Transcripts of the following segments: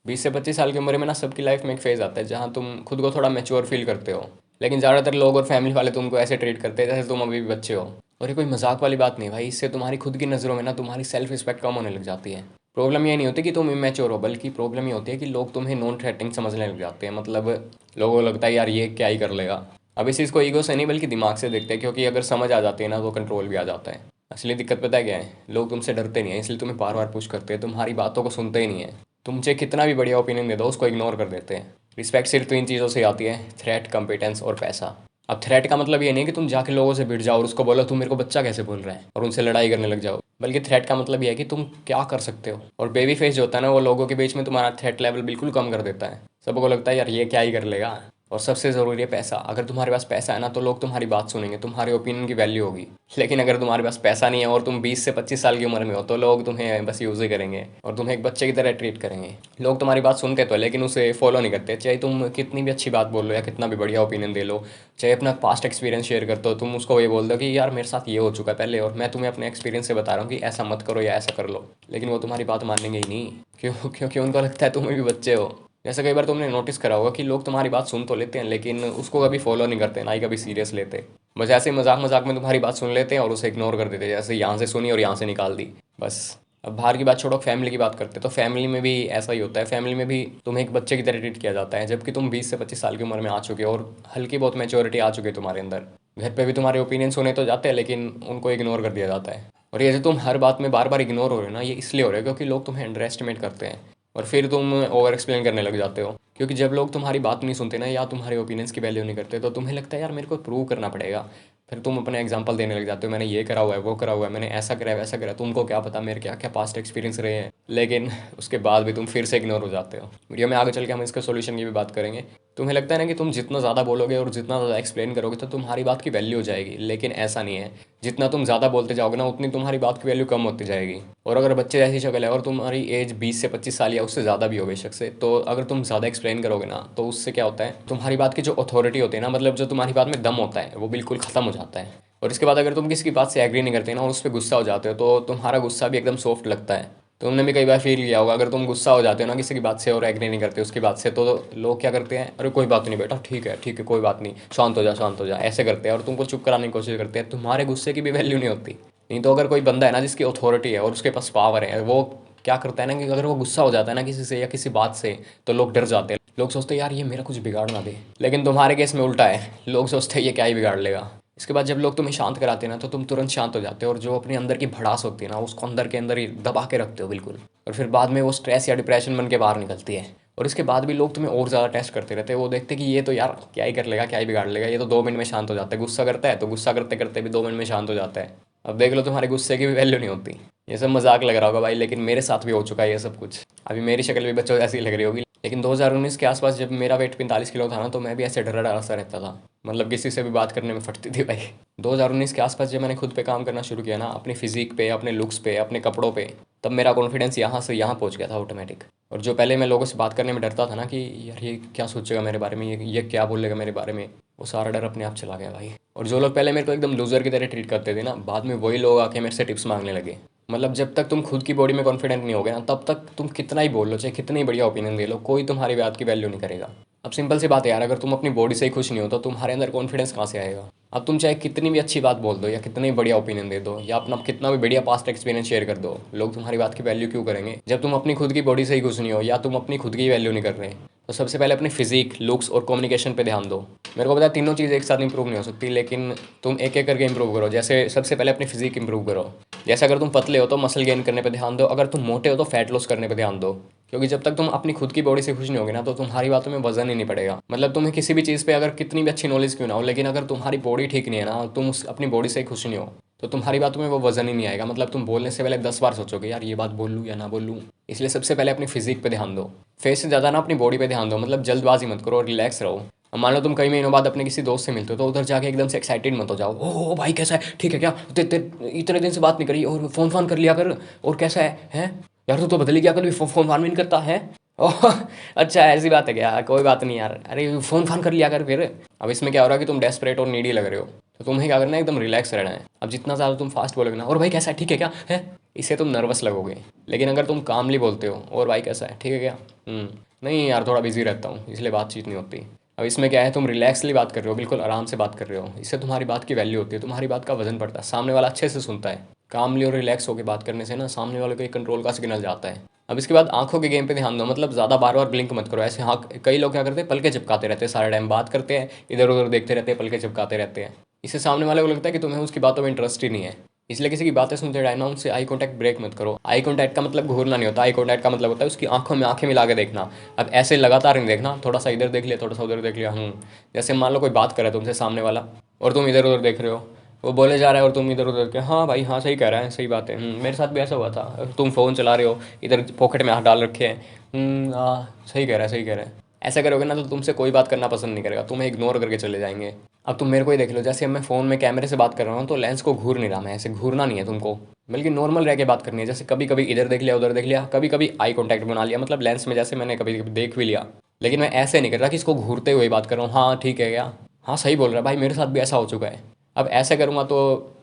20 से 25 साल की उम्र में ना सबकी लाइफ में एक फेज़ आता है जहाँ तुम खुद को थोड़ा मैच्योर फील करते हो। लेकिन ज़्यादातर लोग और फैमिली वाले तुमको ऐसे ट्रीट करते हैं जैसे तुम अभी भी बच्चे हो। और ये कोई मजाक वाली बात नहीं भाई, इससे तुम्हारी खुद की नज़रों में ना तुम्हारी सेल्फ रिस्पेक्ट कम होने लग जाती है। प्रॉब्लम ये नहीं होती कि तुम इमेच्योर हो, बल्कि प्रॉब्लम ये होती है कि लोग तुम्हें नॉन थ्रेटनिंग समझने लग जाते हैं। मतलब लोगों को लगता है यार ये क्या ही कर लेगा। अब इस चीज़ को ईगो से नहीं बल्कि दिमाग से देखते हैं, क्योंकि अगर समझ आ जाती है ना तो कंट्रोल भी आ जाता है। असली दिक्कत पता है क्या है? लोग तुमसे डरते नहीं है, इसलिए तुम्हें बार बार पुश करते हैं, तुम्हारी बातों को सुनते ही नहीं है। तुमसे कितना भी बढ़िया ओपिनियन दे दो उसको इग्नोर कर देते हैं। रिस्पेक्ट सिर्फ 3 चीज़ों से आती है: थ्रेट, कंपिटेंस और पैसा। अब थ्रेट का मतलब ये नहीं कि तुम जाके लोगों से भिड़ जाओ और उसको बोलो तुम मेरे को बच्चा कैसे बोल रहे हैं और उनसे लड़ाई करने लग जाओ, बल्कि थ्रेट का मतलब ये है कि तुम क्या कर सकते हो। और बेबी फेस जो होता है ना, वो लोगों के बीच में तुम्हारा थ्रेट लेवल बिल्कुल कम कर देता है। सबको लगता है यार ये क्या ही कर लेगा। और सबसे ज़रूरी है पैसा। अगर तुम्हारे पास पैसा है ना तो लोग तुम्हारी बात सुनेंगे, तुम्हारे ओपिनियन की वैल्यू होगी। लेकिन अगर तुम्हारे पास पैसा नहीं है और तुम 20 से 25 साल की उम्र में हो तो लोग तुम्हें बस यूज़ ही करेंगे और तुम्हें एक बच्चे की तरह ट्रीट करेंगे। लोग तुम्हारी बात सुनते तो है, लेकिन उसे फॉलो नहीं करते, चाहे तुम कितनी भी अच्छी बात बोल लो या कितना भी बढ़िया ओपिनियन दे लो। चाहे अपना पास्ट एक्सपीरियंस शेयर करते हो, तुम उसको ये बोल दो कि यार मेरे साथ ये हो चुका है पहले और मैं तुम्हें अपने एक्सपीरियंस से बता रहा हूँ कि ऐसा मत करो या ऐसा कर लो, लेकिन वो तुम्हारी बात मानेंगे ही नहीं। क्यों? क्योंकि उनको लगता है तुम्हें भी बच्चे हो। जैसे कई बार तुमने नोटिस करा होगा कि लोग तुम्हारी बात सुन तो लेते हैं लेकिन उसको कभी फॉलो नहीं करते, ना ही कभी सीरियस लेते। बस ऐसे ही मजाक मजाक में तुम्हारी बात सुन लेते हैं और उसे इग्नोर कर देते हैं, जैसे यहाँ से सुनी और यहाँ से निकाल दी बस। अब बाहर की बात छोड़ो, फैमिली की बात करते हैं तो फैमिली में भी ऐसा ही होता है। फैमिली में भी तुम्हें एक बच्चे की तरह ट्रीट किया जाता है, जबकि तुम 20 से 25 साल की उम्र में आ चुके हो और हल्की बहुत मैच्योरिटी आ चुकी है तुम्हारे अंदर। घर पे भी तुम्हारे ओपिनियन सुने तो जाते हैं लेकिन उनको इग्नोर कर दिया जाता है। और ये जो तुम हर बात में बार बार इग्नोर हो रहे हो ना, ये इसलिए हो रहा है क्योंकि लोग तुम्हें अंडर एस्टिमेट करते हैं। और फिर तुम ओवर एक्सप्लेन करने लग जाते हो, क्योंकि जब लोग तुम्हारी बात नहीं सुनते ना या तुम्हारे ओपिनियंस की वैल्यू नहीं करते तो तुम्हें लगता है यार मेरे को प्रूव करना पड़ेगा। फिर तुम अपने एग्जांपल देने लग जाते हो, मैंने ये करा हुआ है, वो करा हुआ है, मैंने ऐसा करा है, वैसा करा है, तुमको क्या पता मेरे क्या क्या पास्ट एक्सपीरियंस रहे हैं। लेकिन उसके बाद भी तुम फिर से इग्नोर हो जाते हो। वीडियो में आगे चल के हम इसके सोल्यूशन की भी बात करेंगे। तुम्हें लगता है ना कि तुम जितना ज़्यादा बोलोगे और जितना ज़्यादा एक्सप्लेन करोगे तो तुम्हारी बात की वैल्यू हो जाएगी, लेकिन ऐसा नहीं है। जितना तुम ज़्यादा बोलते जाओगे ना उतनी तुम्हारी बात की वैल्यू कम होती जाएगी। और अगर बच्चे जैसी शक्ल है और तुम्हारी एज 20 से 25 साल या उससे ज़्यादा भी हो बेशक से, तो अगर तुम ज़्यादा एक्सप्लेन करोगे ना तो उससे क्या होता है, तुम्हारी बात की जो अथॉरिटी होती है ना, मतलब जो तुम्हारी बात में दम होता है, वो बिल्कुल ख़त्म हो जाता है। और इसके बाद अगर तुम किसी की बात से एग्री नहीं करते ना और उस पर गुस्सा हो जाते हो तो तुम्हारा गुस्सा भी एकदम सॉफ्ट लगता है। तुमने भी कई बार फील किया होगा, अगर तुम गुस्सा हो जाते हो ना किसी की बात से और एग्री नहीं करते उसकी बात से, तो लोग क्या करते हैं, अरे कोई बात नहीं बेटा, ठीक है कोई बात नहीं, शांत हो जा शांत हो जा, ऐसे करते हैं और तुमको चुप कराने की कोशिश करते हैं। तुम्हारे गुस्से की भी वैल्यू नहीं होती। नहीं तो अगर कोई बंदा है ना जिसकी अथॉरिटी है और उसके पास पावर है, वो क्या करता है ना कि अगर वो गुस्सा हो जाता है ना किसी से या किसी बात से, तो लोग डर जाते हैं। लोग सोचते हैं यार ये मेरा कुछ बिगाड़ ना दे। लेकिन तुम्हारे केस में उल्टा है, लोग सोचते हैं ये क्या ही बिगाड़ लेगा। इसके बाद जब लोग तुम्हें शांत कराते हैं ना तो तुम तुरंत शांत हो जाते हो और जो अपने अंदर की भड़ास होती है ना उसको अंदर के अंदर ही दबा के रखते हो बिल्कुल। और फिर बाद में वो स्ट्रेस या डिप्रेशन बन के बाहर निकलती है। और इसके बाद भी लोग तुम्हें और ज़्यादा टेस्ट करते रहते हैं। वो देखते हैं कि ये तो यार क्या ही कर लेगा, क्या ही बिगाड़ लेगा, ये तो 2 मिनट में शांत हो जाता है। गुस्सा करता है तो गुस्सा करते करते भी 2 मिनट में शांत हो जाता है। अब देख लो तुम्हारे गुस्से की भी वैल्यू नहीं होती। ये सब मजाक लग रहा होगा भाई, लेकिन मेरे साथ भी हो चुका है ये सब कुछ। अभी मेरी शक्ल भी बच्चों जैसी लग रही होगी, लेकिन 2019 के आसपास जब मेरा वेट 45 किलो था ना तो मैं भी ऐसे डरा डरा सा रहता था। मतलब किसी से भी बात करने में फटती थी भाई। 2019 के आसपास जब मैंने खुद पे काम करना शुरू किया ना, अपनी फिजिक पे, अपने लुक्स पे, अपने कपड़ों पे, तब मेरा कॉन्फिडेंस यहाँ से यहाँ पहुँच गया था ऑटोमेटिक। और जो पहले मैं लोगों से बात करने में डरता था ना कि यार ये क्या सोचेगा मेरे बारे में, ये क्या बोलेगा मेरे बारे में, वो सारा डर अपने आप चला गया भाई। और जो लोग पहले मेरे को एकदम लूजर की तरह ट्रीट करते थे ना, बाद में वही लोग आके मेरे से टिप्स मांगने लगे। मतलब जब तक तुम खुद की बॉडी में कॉन्फिडेंट नहीं होगे ना तब तक तुम कितना ही बोल लो, चाहे कितनी बढ़िया ओपिनियन दे लो, कोई तुम्हारी बात की वैल्यू नहीं करेगा। अब सिंपल सी बात है यार, अगर तुम अपनी बॉडी से ही खुश नहीं हो तो तुम्हारे अंदर कॉन्फिडेंस कहाँ से आएगा। अब तुम चाहे कितनी भी अच्छी बात बोल दो या कितनी बढ़िया ओपिनियन दे दो या अपना कितना भी बढ़िया पास्ट एक्सपीरियंस शेयर कर दो, लोग तुम्हारी बात की वैल्यू क्यों करेंगे जब तुम अपनी खुद की बॉडी से ही खुश नहीं हो या तुम अपनी खुद की वैल्यू नहीं कर रहे। तो सबसे पहले अपनी फिजिक, लुक्स और कम्युनिकेशन पे ध्यान दो। मेरे को पता है तीनों चीज़ एक साथ इंप्रूव नहीं हो सकती, लेकिन तुम एक एक करके इंप्रूव करो। जैसे सबसे पहले अपनी फिजिक इंप्रूव करो। जैसे अगर तुम पतले हो तो मसल गेन करने पे ध्यान दो, अगर तुम मोटे हो तो फैट लॉस करने पे ध्यान दो। क्योंकि जब तक तुम अपनी खुद की बॉडी से खुश नहीं होगे ना तो तुम्हारी बातों में वजन ही नहीं पड़ेगा। मतलब तुम्हें किसी भी चीज़ पे अगर कितनी भी अच्छी नॉलेज क्यों ना हो, लेकिन अगर तुम्हारी बॉडी ठीक नहीं है ना, तुम उस अपनी बॉडी से ही खुश नहीं हो, तो तुम्हारी बातों में वो वजन ही नहीं आएगा। मतलब तुम बोलने से पहले 10 बार सोचोगे यार ये बात बोल लूँ या ना बोल लूँ। इसलिए सबसे पहले अपनी फिजिक पे ध्यान दो। फेस से ज़्यादा ना अपनी बॉडी पे ध्यान दो। मतलब जल्दबाजी मत करो, रिलैक्स रहो। अब मान लो तुम कई महीनों बाद अपने किसी दोस्त से मिलते हो तो उधर जाके एकदम से एक्साइटेड मत हो जाओ, ओ भाई कैसा है, ठीक है क्या, इतने दिन से बात नहीं करी और फोन कर लिया कर, और कैसा है हैं? यार तू तो बदल ही गया, कल फोन भी नहीं करता है। ओह अच्छा ऐसी बात है क्या, कोई बात नहीं यार, अरे फोन कर लिया कर फिर। अब इसमें क्या हो रहा है कि तुम डेस्परेट और नीडी लग रहे हो। तो तुम्हें क्या करना है, एकदम रिलैक्स रहना है। अब जितना ज़्यादा तुम फास्ट बोलोगे ना, और भाई कैसा है, ठीक है क्या है, इससे तुम नर्वस लगोगे। लेकिन अगर तुम कामली बोलते हो, और भाई कैसा है, ठीक है क्या, नहीं यार थोड़ा बिजी रहता हूँ इसलिए बातचीत नहीं होती। अब इसमें क्या है, तुम रिलैक्सली बात कर रहे हो, बिल्कुल आराम से बात कर रहे हो, इससे तुम्हारी बात की वैल्यू होती है, तुम्हारी बात का वजन पड़ता है, सामने वाला अच्छे से सुनता है। कामली और रिलैक्स होकर बात करने से ना सामने वाले को एक कंट्रोल का सिग्नल जाता है। अब इसके बाद आंखों के गेम पे ध्यान दो, मतलब ज़्यादा बार बार ब्लिंक मत करो ऐसे। हाँ, कई लोग क्या करते हैं, पलके चिपकाते रहते हैं सारे टाइम, बात करते हैं इधर उधर देखते रहते हैं, पलके चिपकाते रहते हैं। इससे सामने वाले को लगता है कि तुम्हें उसकी बातों में इंटरेस्ट ही नहीं है। इसलिए किसी की बातें सुनते टाइम ना उनसे आई कांटेक्ट ब्रेक मत करो। आई कांटेक्ट का मतलब घूरना नहीं होता, आई कांटेक्ट का मतलब होता है उसकी आंखों में आंखें मिला के देखना। अब ऐसे लगातार नहीं देखना, थोड़ा सा इधर देख लिया, थोड़ा सा उधर देख लिया। जैसे मान लो कोई बात करे तुमसे सामने वाला, और तुम इधर उधर देख रहे हो, वो बोले जा रहा है और तुम इधर उधर के हाँ भाई हाँ सही कह रहा है, सही बात है, मेरे साथ भी ऐसा हुआ था। तुम फ़ोन चला रहे हो, इधर पॉकेट में हाथ डाल रखे हैं, सही कह रहा है, सही कह रहा है। ऐसा करोगे ना तो तुमसे कोई बात करना पसंद नहीं करेगा, तुम्हें इग्नोर करके चले जाएंगे। अब तुम मेरे को ही देख लो, जैसे अब मैं फ़ोन में कैमरे से बात कर रहा हूँ तो लेंस को घूर नहीं रहा मैं, ऐसे घूरना नहीं है तुमको, बल्कि नॉर्मल रह के बात करनी है। जैसे कभी कभी इधर देख लिया, उधर देख लिया, कभी कभी आई कांटेक्ट बना लिया, मतलब लेंस में जैसे मैंने कभी कभी देख भी लिया। लेकिन मैं ऐसे नहीं कर रहा कि इसको घूरते हुए बात कर रहा हूँ, हाँ ठीक है क्या, हाँ सही बोल रहा है भाई, मेरे साथ भी ऐसा हो चुका है। अब ऐसा करूँगा तो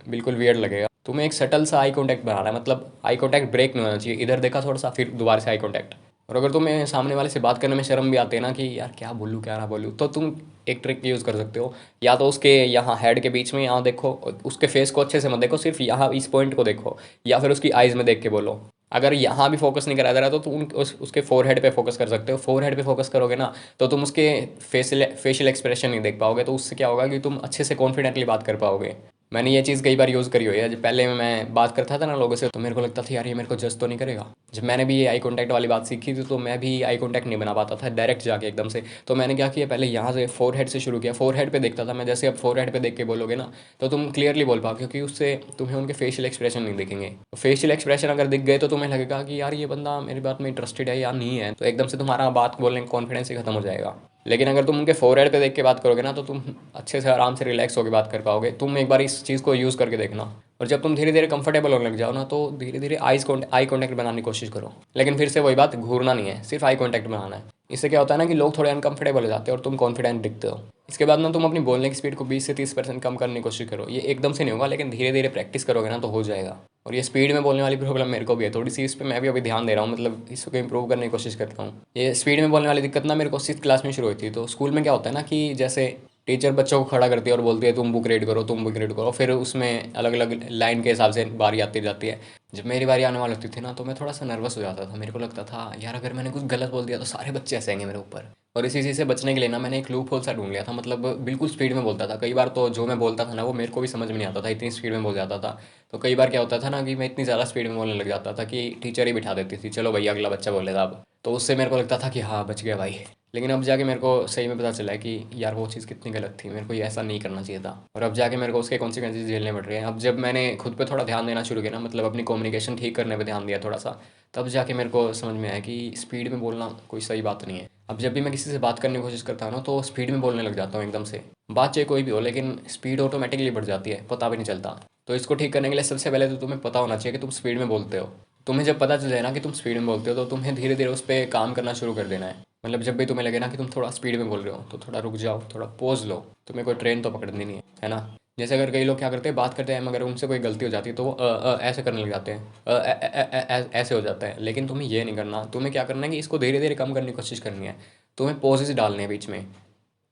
बिल्कुल वियर्ड लगेगा। तुम्हें एक सटल सा आई कांटेक्ट बनाना है, मतलब आई कांटेक्ट ब्रेक नहीं होना चाहिए, इधर देखा थोड़ा सा फिर दोबारा से आई कांटेक्ट। और अगर तुम्हें सामने वाले से बात करने में शर्म भी आती है ना कि यार क्या बोलूँ क्या ना बोलूँ, तो तुम एक ट्रिक यूज़ कर सकते हो। या तो उसके यहाँ हेड के बीच में यहाँ देखो, उसके फेस को अच्छे से मत देखो, सिर्फ यहाँ इस पॉइंट को देखो, या फिर उसकी आइज़ में देख के बोलो। अगर यहाँ भी फोकस नहीं करा जा रहा तो तुम उसके फोरहेड पे फोकस कर सकते हो। फोरहेड पे फोकस करोगे ना तो तुम उसके फेशियल एक्सप्रेशन नहीं देख पाओगे, तो उससे क्या होगा कि तुम अच्छे से कॉन्फिडेंटली बात कर पाओगे। मैंने ये चीज़ कई बार यूज़ करी हुई है। जब पहले मैं बात करता था ना लोगों से, तो मेरे को लगता था यार ये मेरे को जज तो नहीं करेगा। जब मैंने भी ये आई कांटेक्ट वाली बात सीखी थी तो मैं भी आई कांटेक्ट नहीं बना पाता था डायरेक्ट जाके एकदम से। तो मैंने क्या किया, पहले यहाँ से फोरहेड से शुरू किया, फोरहेड पे देखता था मैं। जैसे अब फोरहेड पे देख के बोलोगे ना तो तुम क्लियरली बोल पाओ, क्योंकि उससे तुम्हें उनके फेशियल एक्सप्रेशन नहीं दिखेंगे। तो फेशियल एक्सप्रेशन अगर दिख गए तो तुम्हें लगेगा कि यार ये बंदा मेरी बात में इंटरेस्टेड है या नहीं है, तो एकदम से तुम्हारा बात बोलने का कॉन्फिडेंस ही खत्म हो जाएगा। लेकिन अगर तुम उनके फोरहेड पे देख के बात करोगे ना तो तुम अच्छे से आराम से रिलैक्स होकर बात कर पाओगे। तुम एक बार इस चीज़ को यूज़ करके देखना। और जब तुम धीरे धीरे कंफर्टेबल होने लग जाओ ना तो धीरे धीरे आई कांटेक्ट बनाने की कोशिश करो। लेकिन फिर से वही बात, घूरना नहीं है, सिर्फ आई कांटेक्ट बनाना है। इससे क्या होता है ना कि लोग थोड़े अनकंफर्टेबल हो जाते हैं और तुम कॉन्फिडेंट दिखते हो। इसके बाद ना तुम अपनी बोलने की स्पीड को 20 से 30% कम करने की कोशिश करो। ये एकदम से नहीं होगा, लेकिन धीरे धीरे प्रैक्टिस करोगे ना तो हो जाएगा। और ये स्पीड में बोलने वाली प्रॉब्लम मेरे को भी है थोड़ी सी, इस पर मैं भी अभी ध्यान दे रहा हूँ, मतलब इसको इंप्रूव करने की कोशिश करता हूँ। ये स्पीड में बोलने वाली दिक्कत ना मेरे को 6th क्लास में शुरू हुई थी। तो स्कूल में क्या होता है ना कि जैसे टीचर बच्चों को खड़ा करती है और बोलती है तुम बुक रीड करो, तुम बुक रीड करो, फिर उसमें अलग अलग लाइन के हिसाब से बारी आती जाती है। जब मेरी बारी आने वाली होती थी ना तो मैं थोड़ा सा नर्वस हो जाता था। मेरे को लगता था यार अगर मैंने कुछ गलत बोल दिया तो सारे बच्चे हंसेंगे मेरे ऊपर। और इसी चीज़ से बचने के लिए ना मैंने एक लूप होल सा ढूंढ लिया था, मतलब बिल्कुल स्पीड में बोलता था। कई बार तो जो मैं बोलता था ना वो मेरे को भी समझ में नहीं आता था, इतनी स्पीड में बोल जाता था। तो कई बार क्या होता था ना कि मैं इतनी ज़्यादा स्पीड में बोलने लग जाता था कि टीचर ही बिठा देती थी, चलो भैया अगला बच्चा बोलेगा अब। तो उससे मेरे को लगता था कि हाँ बच गया भाई। लेकिन अब जाके मेरे को सही में पता चला है कि यार वो चीज़ कितनी गलत थी, मेरे को ये ऐसा नहीं करना चाहिए था। और अब जाके मेरे को उसके कॉन्सिक्वेंसेस झेलने पड़ रहे हैं। अब जब मैंने खुद पे थोड़ा ध्यान देना शुरू किया ना, मतलब अपनी कम्युनिकेशन ठीक करने पे ध्यान दिया थोड़ा सा, तब जाके मेरे को समझ में आया कि स्पीड में बोलना कोई सही बात नहीं है। अब जब भी मैं किसी से बात करने की कोशिश करता हूँ ना तो स्पीड में बोलने लग जाता हूँ एकदम से। बात चाहे कोई भी हो, लेकिन स्पीड ऑटोमेटिकली बढ़ जाती है, पता भी नहीं चलता। तो इसको ठीक करने के लिए सबसे पहले तो तुम्हें पता होना चाहिए कि तुम स्पीड में बोलते हो। तुम्हें जब पता चल जाए ना कि तुम स्पीड में बोलते हो तो तुम्हें धीरे धीरे उस पर काम करना शुरू कर देना है। मतलब जब भी तुम्हें लगे ना कि तुम थोड़ा स्पीड में बोल रहे हो तो थोड़ा रुक जाओ, थोड़ा पॉज लो। तुम्हें कोई ट्रेन तो पकड़नी नहीं है ना। जैसे अगर कई लोग क्या करते हैं, बात करते हैं मगर उनसे कोई गलती हो जाती है तो वो ऐसे करने लग जाते हैं, ऐसे हो जाता है। लेकिन तुम्हें ये नहीं करना, तुम्हें क्या करना है कि इसको धीरे धीरे कम करने की कोशिश करनी है। तुम्हें पॉजेज डालने हैं बीच में।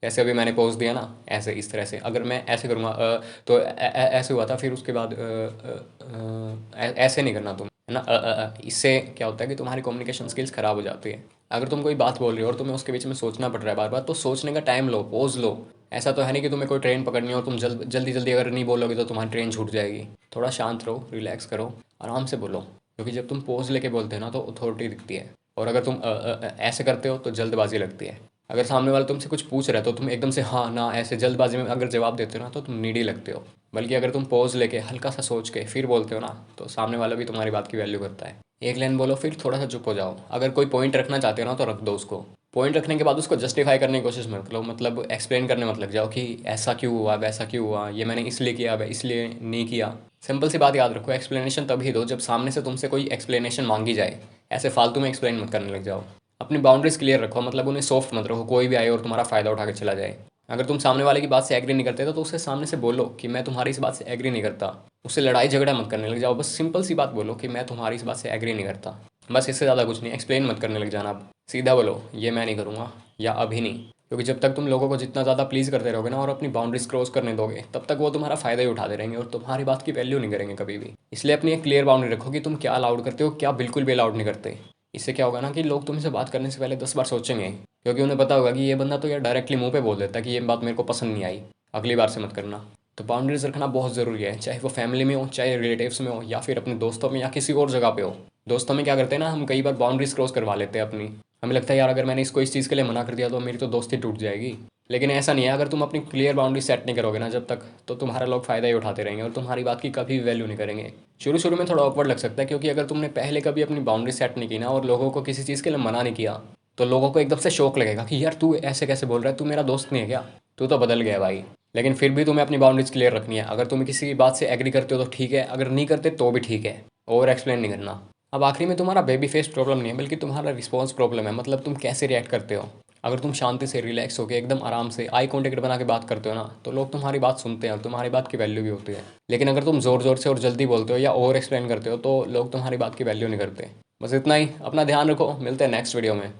जैसे अभी मैंने पोज दिया ना, ऐसे इस तरह से अगर मैं ऐसे करूँगा तो ऐसे हुआ था, फिर उसके बाद ऐसे नहीं करना तुम, है ना। इससे क्या होता है कि तुम्हारी कम्युनिकेशन स्किल्स ख़राब हो जाती है। अगर तुम कोई बात बोल रही हो और तुम्हें उसके बीच में सोचना पड़ रहा है बार बार, तो सोचने का टाइम लो, पोज लो। ऐसा तो है नहीं कि तुम्हें कोई ट्रेन पकड़नी है और तुम जल्दी जल्दी अगर नहीं बोलोगे तो तुम्हारी ट्रेन छूट जाएगी। थोड़ा शांत रहो, रिलैक्स करो, आराम से बोलो। क्योंकि जब तुम पोज लेके बोलते हो ना तो अथॉरिटी दिखती है। और अगर तुम ऐसे करते हो तो जल्दबाजी लगती है। अगर सामने वाला तुमसे कुछ पूछ रहा है तो तुम एकदम से हाँ ना ऐसे जल्दबाजी में अगर जवाब देते हो ना तो तुम नीडी लगते हो। बल्कि अगर तुम पॉज लेके हल्का सा सोच के फिर बोलते हो ना तो सामने वाला भी तुम्हारी बात की वैल्यू करता है। एक लाइन बोलो फिर थोड़ा सा चुप हो जाओ। अगर कोई पॉइंट रखना चाहते हो ना तो रख दो उसको। पॉइंट रखने के बाद उसको जस्टिफाई करने की कोशिश मत करो, मतलब एक्सप्लेन करने मत लग जाओ कि ऐसा क्यों हुआ, वैसा क्यों हुआ, ये मैंने इसलिए किया, वह इसलिए नहीं किया। सिंपल सी बात याद रखो, एक्सप्लेनेशन तभी दो जब सामने से तुमसे कोई एक्सप्लेनेशन मांगी जाए। ऐसे फालतू में एक्सप्लेन मत करने लग जाओ। अपनी बाउंड्रीज क्लियर रखो, मतलब उन्हें सॉफ्ट मत रखो, कोई भी आए और तुम्हारा फ़ायदा उठा के चला जाए। अगर तुम सामने वाले की बात से एग्री नहीं करते तो उससे सामने से बोलो कि मैं तुम्हारी इस बात से एग्री नहीं करता। उससे लड़ाई झगड़ा मत करने लग जाओ, बस सिंपल सी बात बोलो कि मैं तुम्हारी इस बात से एग्री नहीं करता। बस इससे ज़्यादा कुछ नहीं, एक्सप्लेन मत करने लग जाना। अब सीधा बोलो ये मैं नहीं करूँगा या अभी नहीं, क्योंकि जब तक तुम लोगों को जितना ज़्यादा प्लीज़ करते रहोगे ना और अपनी बाउंड्रीज क्रॉस करने दोगे, तब तक वो तुम्हारा फ़ायदा ही उठाते रहेंगे और तुम्हारी बात की वैल्यू नहीं करेंगे कभी भी। इसलिए अपनी एक क्लियर बाउंड्री रखो कि तुम क्या अलाउड करते हो, क्या बिल्कुल भी अलाउड नहीं करते। इससे क्या होगा ना कि लोग तुमसे बात करने से पहले 10 बार सोचेंगे, क्योंकि उन्हें पता होगा कि ये बंदा तो यार डायरेक्टली मुंह पे बोल देता है कि ये बात मेरे को पसंद नहीं आई, अगली बार से मत करना। तो बाउंड्रीज रखना बहुत ज़रूरी है, चाहे वो फैमिली में हो, चाहे रिलेटिव्स में हो, या फिर अपने दोस्तों में या किसी और जगह पे हो। दोस्तों में क्या करते हैं ना, हम कई बार बाउंड्रीज क्रॉस करवा लेते हैं अपनी। हमें लगता है यार अगर मैंने इसको इस चीज़ के लिए मना कर दिया तो मेरी तो दोस्ती टूट जाएगी। लेकिन ऐसा नहीं है, अगर तुम अपनी क्लियर बाउंड्री सेट नहीं करोगे ना जब तक, तो तुम्हारा लोग फ़ायदा ही उठाते रहेंगे और तुम्हारी बात की कभी भी वैल्यू नहीं करेंगे। शुरू शुरू में थोड़ा ऑकवर्ड लग सकता है, क्योंकि अगर तुमने पहले कभी अपनी बाउंड्री सेट नहीं की ना और लोगों को किसी चीज़ के लिए मना नहीं किया, तो लोगों को एकदम से शौक लगेगा कि यार तू ऐसे कैसे बोल रहा है, तू मेरा दोस्त नहीं है क्या, तू तो बदल गया भाई। लेकिन फिर भी तुम्हें अपनी बाउंड्रीज क्लियर रखनी है। अगर तुम किसी बात से एग्री करते हो तो ठीक है, अगर नहीं करते तो भी ठीक है, ओवर एक्सप्लेन नहीं करना। अब आखिरी में तुम्हारा बेबी फेस प्रॉब्लम नहीं है, बल्कि तुम्हारा रिस्पॉन्स प्रॉब्लम है, मतलब तुम कैसे रिएक्ट करते हो। अगर तुम शांति से रिलैक्स होकर एकदम आराम से आई कॉन्टेक्ट बना के बात करते हो ना, तो लोग तुम्हारी बात सुनते हैं और तुम्हारी बात की वैल्यू भी होती है। लेकिन अगर तुम ज़ोर ज़ोर से और जल्दी बोलते हो या ओवर एक्सप्लेन करते हो तो लोग तुम्हारी बात की वैल्यू नहीं करते। बस इतना ही, अपना ध्यान रखो, मिलते हैं नेक्स्ट वीडियो में।